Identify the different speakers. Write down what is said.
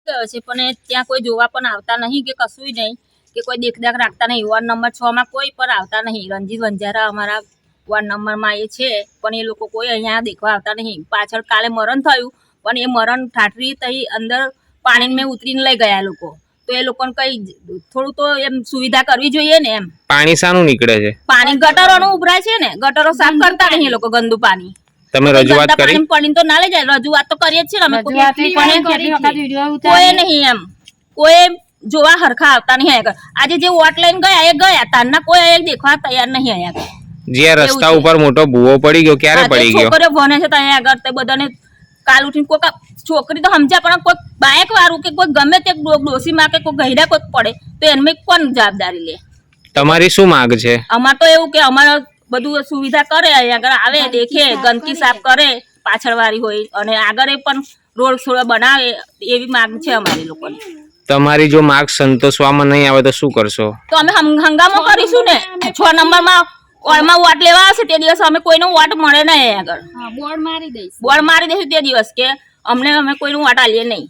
Speaker 1: ગયો છે પણ ત્યાં કોઈ જોવા પણ આવતા નહીં કે કશું નહીં કે કોઈ દેખદાખ રાખતા નહીં. વોર્ડ નંબર 6 માં કોઈ પણ આવતા નહીં. રણજીત વંજારા અમારા વોર્ડ નંબરમાં એ છે પણ એ લોકો કોઈ અહીંયા દેખવા આવતા નહીં. પાછળ કાલે મરણ થયું પણ એ મરણ ઠાઠરી તઈ અંદર પાણીમાં ઉતરીને લઈ ગયા લોકો. તો એ લોકોને કઈ થોડું તો એમ સુવિધા કરવી જોઈએ ને. એમ
Speaker 2: પાણી શાનું નીકળે છે?
Speaker 1: પાણી ગટરોનું ઉભરાય છે ને, ગટરો સાફ કરતા નહીં એ લોકો. ગંદુ પાણી
Speaker 2: તમે રજૂઆત કરી?
Speaker 1: પાણી તો ના લઈ જાય. રજૂઆત તો કરીએ જ છીએ અમે. કોઈ નહીં એમ કોઈ જોવા હરખા આવતા નહીં આગળ. આજે જે વોટ લઈને ગયા એ ગયા, તારના કોઈ દેખવા તૈયાર નહીં અહીંયા.
Speaker 2: જે રસ્તા ઉપર મોટો ભૂવો પડી ગયો, ક્યારે પડી ગયો?
Speaker 1: છોકરીઓ ભણે છે ત્યાં આગળ. તે બધાને કાલ ઉઠીને કોઈ છોકરી તો સમજ્યા પણ કોઈ બાઇક વાળું કે કોઈ ગમે તે ડોસીમાં કે કોઈ ગહેરા કોઈ પડે તો એમને કોણ જવાબદારી લે?
Speaker 2: તમારી શું માંગ છે?
Speaker 1: અમાર તો એવું કે અમારે બધું સુવિધા કરે, અહીંયા આગળ આવે, દેખે, ગંદકી સાફ કરે પાછળ વાળી હોય અને આગળ પણ રોડ થોડા બનાવે એવી માંગ છે અમારી લોકોની.
Speaker 2: તમારી જો માંગ સંતોષવામાં નહીં આવે તો શું કરશો?
Speaker 1: તો અમે હંગામો કરીશું ને. 6 નંબરમાં ઓળમાં વોટ લેવા આવશે તે દિવસ અમે કોઈનો વોટ મળે નહીં આગળ. બોર્ડ મારી દઈશું તે દિવસ કે અમે કોઈનું વોટ આલીએ નહીં.